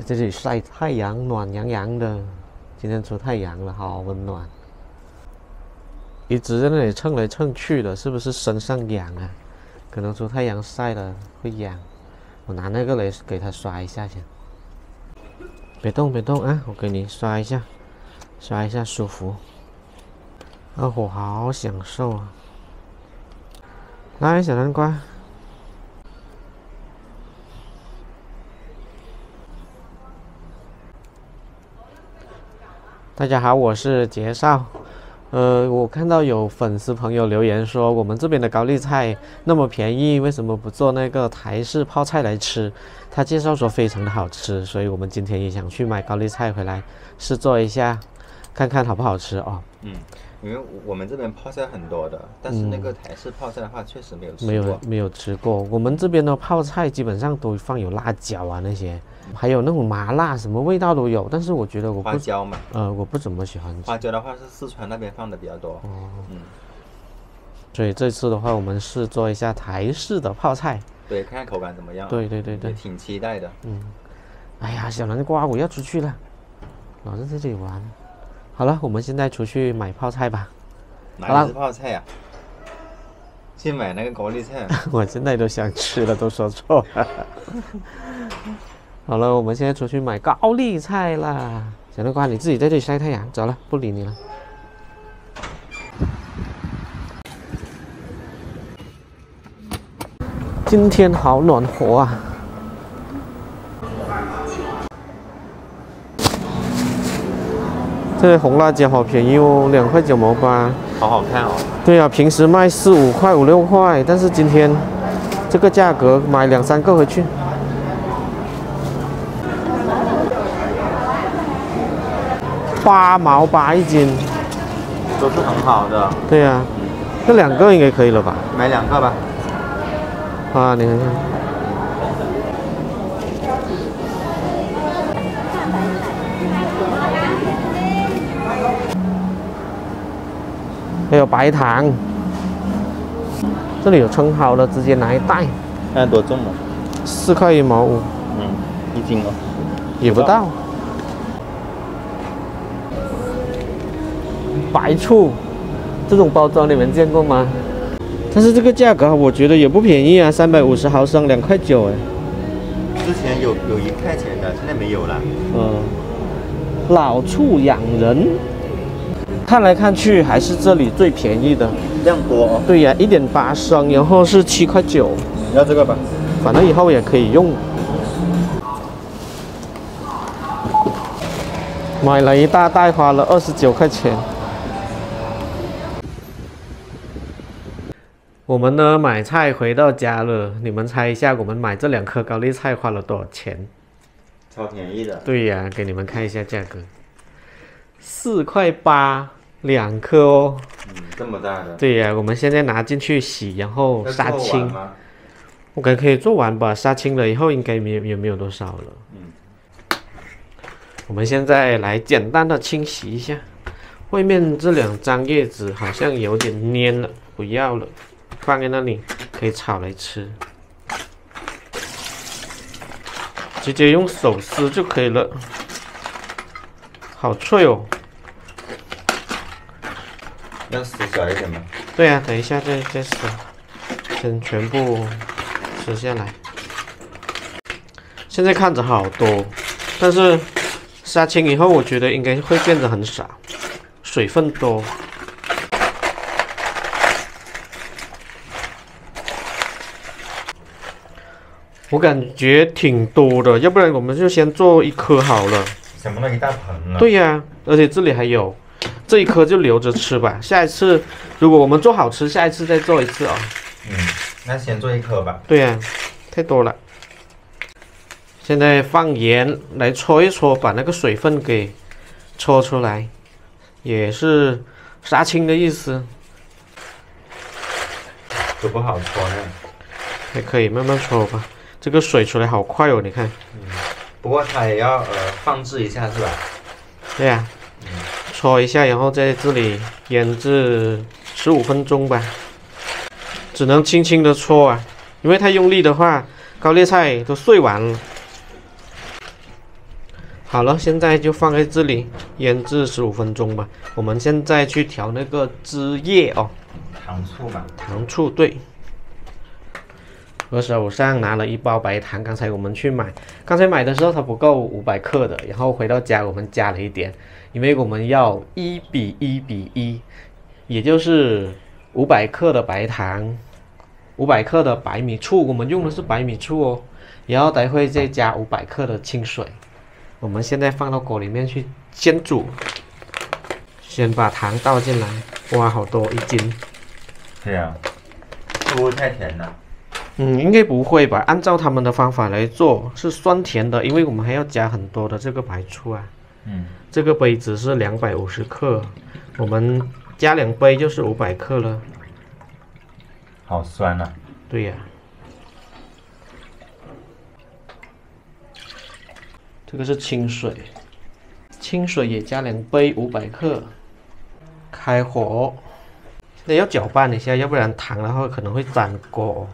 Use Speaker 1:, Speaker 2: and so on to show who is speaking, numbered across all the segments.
Speaker 1: 在这里晒太阳，暖洋洋的。今天出太阳了，好温暖。一直在那里蹭来蹭去的，是不是身上痒啊？可能出太阳晒了会痒。我拿那个来给它刷一下先。别动别动啊！我给你刷一下，刷一下舒服。啊，我好享受啊！来，小南瓜。大家好，我是杰少。我看到有粉丝朋友留言说，我们这边的高丽菜那么便宜，为什么不做那个台式泡菜来吃？他介绍说非常的好吃，所以我们今天也想去买高丽菜回来试做一下，看看好不好吃哦。
Speaker 2: 因为我们这边泡菜很多的，但是那个台式泡菜的话，确实没有吃过。
Speaker 1: 没有吃过。我们这边的泡菜基本上都放有辣椒啊那些。还有那种麻辣，什么味道都有，但是我觉得
Speaker 2: 花椒嘛，
Speaker 1: 我不怎么喜欢吃。
Speaker 2: 花椒的话是四川那边放的比较多。
Speaker 1: 所以这次的话，我们试做一下台式的泡菜。
Speaker 2: 对，看看口感怎么样。
Speaker 1: 对，也
Speaker 2: 挺期待的。
Speaker 1: 哎呀，小南瓜，我要出去了，老是在这里玩。好了，我们现在出去买泡菜吧。
Speaker 2: 哪里是泡菜呀？去买那个高丽菜。
Speaker 1: 我现在都想吃了，都说错了。好了，我们现在出去买高丽菜啦。小南瓜，你自己在这里晒太阳，走了，不理你了。今天好暖和啊！这红辣椒好便宜哦，2块9毛8。
Speaker 2: 好好看哦。
Speaker 1: 对啊，平时卖4、5块、5、6块，但是今天这个价格买2、3个回去。8毛8一斤，
Speaker 2: 都是很好的。
Speaker 1: 对呀，这2个应该可以了吧？
Speaker 2: 买2个吧。
Speaker 1: 啊，你看看，还有白糖，这里有称好的，直接拿一袋。
Speaker 2: 看多重了
Speaker 1: ？4块1毛5。
Speaker 2: 1斤哦。
Speaker 1: 也不到。白醋，这种包装你们见过吗？但是这个价格我觉得也不便宜啊，350毫升2块9哎。
Speaker 2: 之前有1块钱的，现在没有了。
Speaker 1: 老醋养人，看来看去还是这里最便宜的。
Speaker 2: 量多哦。
Speaker 1: 对呀，1.8升，然后是7块9。
Speaker 2: 你要这个吧？
Speaker 1: 反正以后也可以用。买了一大袋，花了29块钱。我们呢买菜回到家了，你们猜一下，我们买这2颗高丽菜花了多少钱？
Speaker 2: 超便宜的。
Speaker 1: 对呀，给你们看一下价格，4块8 2颗哦。
Speaker 2: 这么大的。对
Speaker 1: 呀，我们现在拿进去洗，然后杀青。我感觉可以做完吧，杀青了以后应该也没有多少了。我们现在来简单的清洗一下，外面这2张叶子好像有点蔫了，不要了。放在那里可以炒来吃，直接用手撕就可以了，好脆哦！
Speaker 2: 要撕小一点吗？
Speaker 1: 对呀，等一下再撕，先全部撕下来。现在看着好多，但是杀青以后，我觉得应该会变得很少，水分多。我感觉挺多的，要不然我们就先做1颗好了。
Speaker 2: 想不到一大盆了。
Speaker 1: 对呀，而且这里还有，这1颗就留着吃吧。下一次如果我们做好吃，下一次再做一次啊。
Speaker 2: 那先做1颗吧。
Speaker 1: 对呀，太多了。现在放盐来搓一搓，把那个水分给搓出来，也是杀青的意思。
Speaker 2: 都不好搓呢。
Speaker 1: 还可以慢慢搓吧。这个水出来好快哦，你看。
Speaker 2: 不过它也要放置一下是吧？
Speaker 1: 对呀。搓一下，然后在这里腌制15分钟吧。只能轻轻的搓啊，因为太用力的话，高丽菜都碎完了。好了，现在就放在这里腌制15分钟吧。我们现在去调那个汁液哦，
Speaker 2: 糖醋吧。
Speaker 1: 糖醋对。我手上拿了1包白糖，刚才我们去买，刚才买的时候它不够500克的，然后回到家我们加了一点，因为我们要1比1比1，也就是500克的白糖，500克的白米醋，我们用的是白米醋哦，然后待会再加500克的清水。我们现在放到锅里面去先煮，先把糖倒进来，哇，好多1斤。
Speaker 2: 对啊，会不会太甜了？
Speaker 1: 应该不会吧？按照他们的方法来做是酸甜的，因为我们还要加很多的这个白醋啊。这个杯子是250克，我们加2杯就是500克了。
Speaker 2: 好酸啊！
Speaker 1: 对呀、这个是清水，清水也加2杯500克，开火，现在要搅拌一下，要不然糖的话可能会粘锅。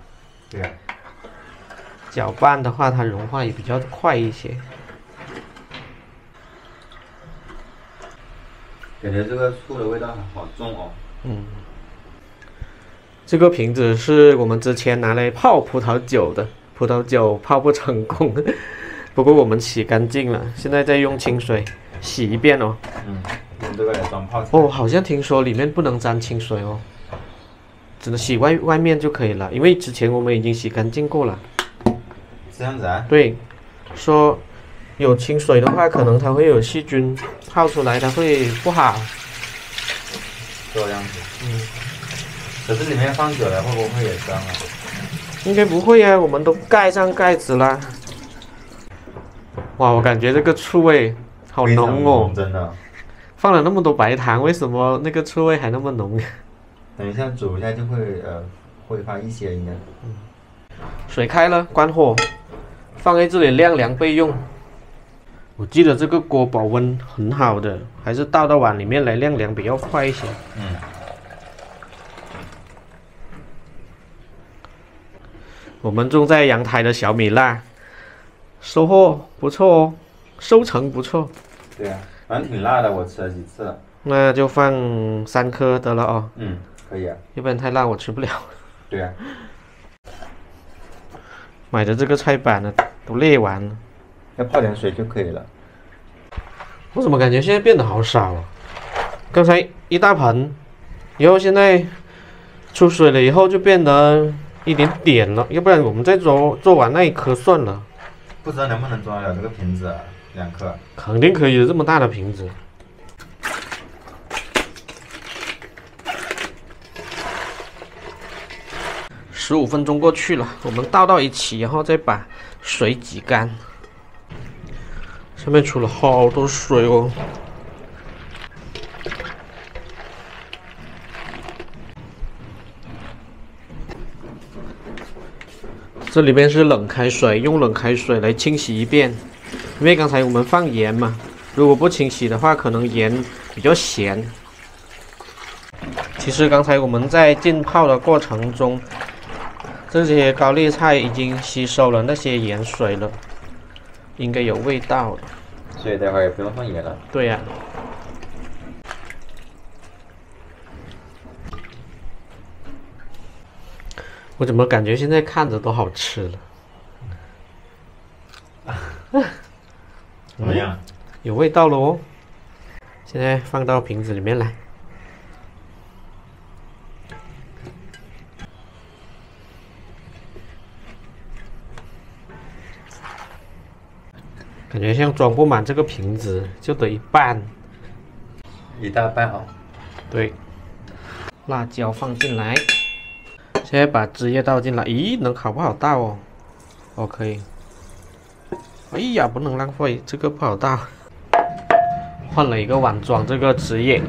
Speaker 2: 对啊，
Speaker 1: 搅拌的话它融化也比较快一些。
Speaker 2: 感觉这个醋的味道好重哦。
Speaker 1: 这个瓶子是我们之前拿来泡葡萄酒的，葡萄酒泡不成功，不过我们洗干净了，现在再用清水洗一遍哦。
Speaker 2: 用这个来装泡菜。
Speaker 1: 哦，好像听说里面不能沾清水哦，只能洗外面就可以了，因为之前我们已经洗干净过了。
Speaker 2: 这样子啊？
Speaker 1: 对，说有清水的话，可能它会有细菌，泡出来它会不好。
Speaker 2: 这样子。可是里面放久了会不会也脏啊？
Speaker 1: 应该不会啊，我们都盖上盖子啦。哇，我感觉这个醋味好浓哦，
Speaker 2: 真的。
Speaker 1: 放了那么多白糖，为什么那个醋味还那么浓？
Speaker 2: 等一下煮一下就会挥发一些应该。
Speaker 1: 水开了，关火，放在这里晾凉备用。我记得这个锅保温很好的，还是倒到碗里面来晾凉比较快一些。我们种在阳台的小米辣，收获不错哦，收成不错。
Speaker 2: 对啊，反正挺辣的，我吃了几次了。
Speaker 1: 那就放3颗得了哦。
Speaker 2: 可以啊。
Speaker 1: 要不然太辣我吃不了。
Speaker 2: 对啊。
Speaker 1: 买的这个菜板呢，都裂完了。
Speaker 2: 要泡点水就可以了。
Speaker 1: 我怎么感觉现在变得好少啊？刚才一大盆，然后现在出水了以后就变得一点点了，要不然我们再做完那1颗算了。
Speaker 2: 不知道能不能装得了这个瓶子啊，2颗。
Speaker 1: 肯定可以的，这么大的瓶子。15分钟过去了，我们倒到一起，然后再把水挤干。上面出了好多水哦。这里边是冷开水，用冷开水来清洗一遍，因为刚才我们放盐嘛，如果不清洗的话，可能盐比较咸。其实刚才我们在浸泡的过程中，这些高丽菜已经吸收了那些盐水了，应该有味道了。
Speaker 2: 所以待会儿也不用放盐了。
Speaker 1: 对呀、我怎么感觉现在看着都好吃了？
Speaker 2: 怎么样？
Speaker 1: 有味道了哦。现在放到瓶子里面来。感觉像装不满这个瓶子，就得一半。
Speaker 2: 一大半哦。
Speaker 1: 对，辣椒放进来，现在把汁液倒进来。咦，能好不好倒哦？哦，可以。哎呀，不能浪费，这个不好倒。换了一个碗装这个汁液。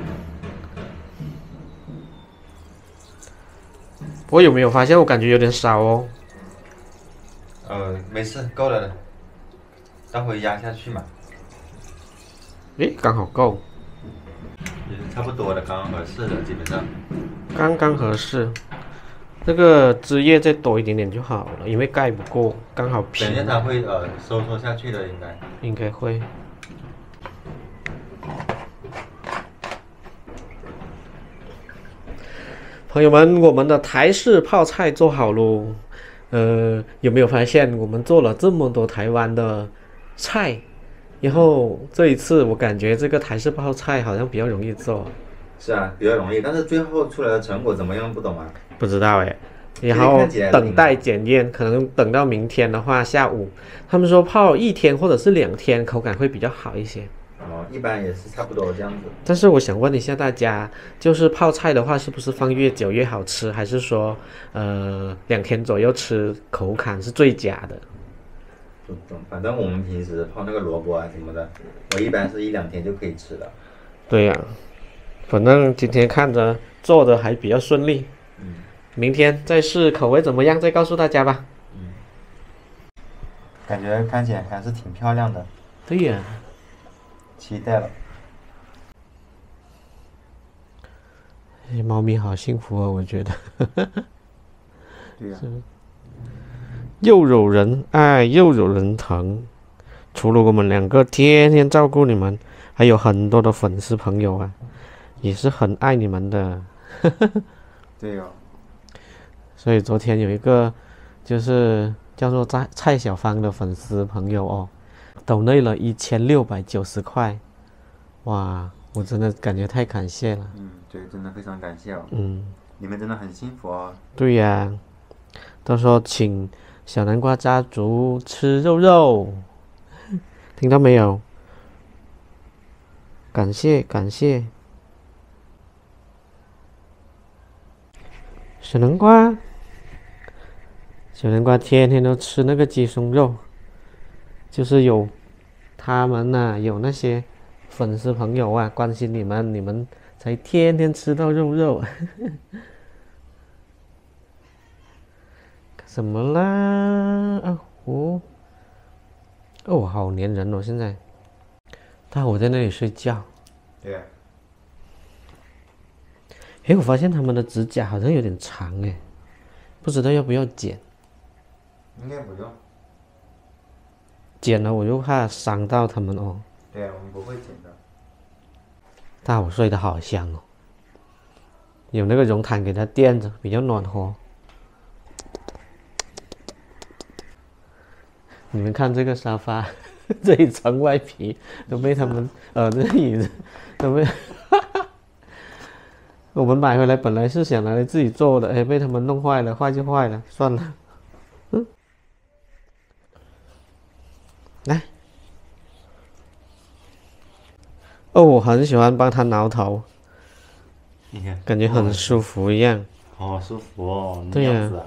Speaker 1: 我有没有发现我感觉有点少哦？
Speaker 2: 没事，够了的。待会压下去嘛。
Speaker 1: 诶，刚好够。
Speaker 2: 也是差不多的，刚刚合适的，基本上。
Speaker 1: 刚刚合适。这个汁液再多一点点就好了，因为盖不过，刚好平。
Speaker 2: 等一下它会收缩下去的，应该。
Speaker 1: 应该会。朋友们，我们的台式泡菜做好喽。有没有发现我们做了这么多台湾的菜，然后这一次我感觉这个台式泡菜好像比较容易做。
Speaker 2: 是啊，比较容易，但是最后出来的成果怎么样不懂啊。
Speaker 1: 不知道哎。然
Speaker 2: 其实
Speaker 1: 后
Speaker 2: 看起来
Speaker 1: 等待检验，可能等到明天的话，下午他们说泡1天或者是2天，口感会比较好一些。
Speaker 2: 哦，一般也是差不多这样子。
Speaker 1: 但是我想问一下大家，就是泡菜的话，是不是放越久越好吃，还是说2天左右吃口感是最佳的？
Speaker 2: 不懂，反正我们平时泡那个萝卜啊什么的，我一般是1、2天就可以吃了。
Speaker 1: 对呀，反正今天看着做的还比较顺利。明天再试口味怎么样，再告诉大家吧。
Speaker 2: 感觉看起来还是挺漂亮的，
Speaker 1: 对呀，
Speaker 2: 期待了。
Speaker 1: 猫咪好幸福哦，我觉得。
Speaker 2: 对呀，
Speaker 1: 又有人爱又有人疼，除了我们2个天天照顾你们，还有很多的粉丝朋友啊，也是很爱你们的。
Speaker 2: 对哦。
Speaker 1: 所以昨天有一个就是叫做蔡小芳的粉丝朋友哦，抖内了1690块，哇，我真的感觉太感谢了。
Speaker 2: 对，真的非常感谢哦。
Speaker 1: 嗯，
Speaker 2: 你们真的很幸福哦。
Speaker 1: 对呀，到时候请小南瓜家族吃肉肉，听到没有？感谢感谢，小南瓜。小南瓜天天都吃那个鸡胸肉，就是有他们呐、有那些粉丝朋友啊关心你们，你们才天天吃到肉肉。什么啦？啊哦，好粘人哦！现在，大伙在那里睡觉。
Speaker 2: 对呀。
Speaker 1: 诶，我发现他们的指甲好像有点长诶，不知道要不要剪。
Speaker 2: 应该不用。
Speaker 1: 剪了我就怕伤到他们哦。
Speaker 2: 对呀，我们不会剪的。
Speaker 1: 大伙睡得好香哦，有那个绒毯给它垫着，比较暖和。你们看这个沙发，这一层外皮都被他们，这椅子都被，我们买回来本来是想拿来自己做的，哎，被他们弄坏了，坏就坏了，算了。来，哦，我很喜欢帮他挠头，
Speaker 2: 你看，
Speaker 1: 感觉很舒服一样。
Speaker 2: 好舒服哦，
Speaker 1: 对呀
Speaker 2: 那样子啊，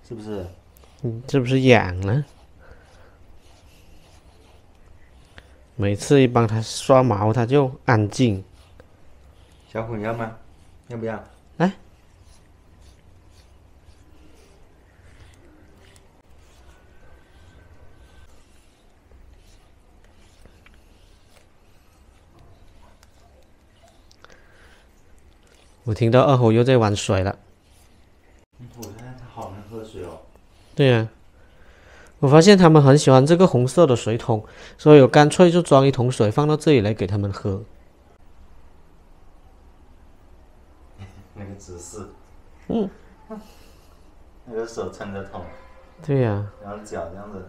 Speaker 2: 是不是？
Speaker 1: 是不是痒了？每次一帮他刷毛，他就安静。
Speaker 2: 小虎，你要吗？要不要？
Speaker 1: 来，我听到二猴又在玩水了。
Speaker 2: 我看它好能喝水哦。
Speaker 1: 对呀、我发现他们很喜欢这个红色的水桶，所以我干脆就装一桶水放到这里来给他们喝。
Speaker 2: 那个姿势。那个手撑着桶，
Speaker 1: 对呀、
Speaker 2: 然后脚这样子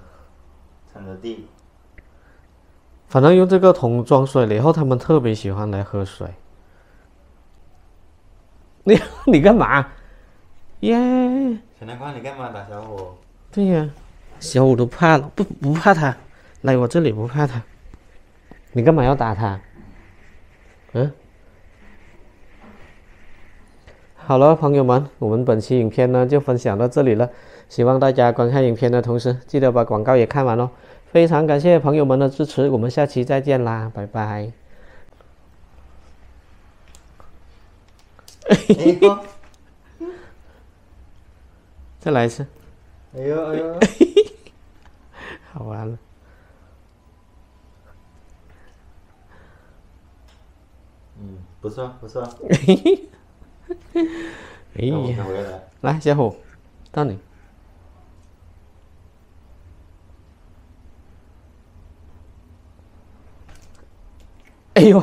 Speaker 2: 撑着地。
Speaker 1: 反正用这个桶装水了以后，他们特别喜欢来喝水。你干嘛？耶、
Speaker 2: 小南瓜，你干嘛打小虎？
Speaker 1: 对呀、小五都怕了，不怕他，来我这里不怕他。你干嘛要打他？嗯？好了，朋友们，我们本期影片呢就分享到这里了。希望大家观看影片的同时，记得把广告也看完哦。非常感谢朋友们的支持，我们下期再见啦，拜拜。
Speaker 2: 哎呦，
Speaker 1: 再来一次，
Speaker 2: 哎呦哎呦，
Speaker 1: 好玩了。
Speaker 2: 不错不错。
Speaker 1: 哎
Speaker 2: 那我
Speaker 1: 呀，
Speaker 2: 们回来。
Speaker 1: 来，小虎，到你。哎呦！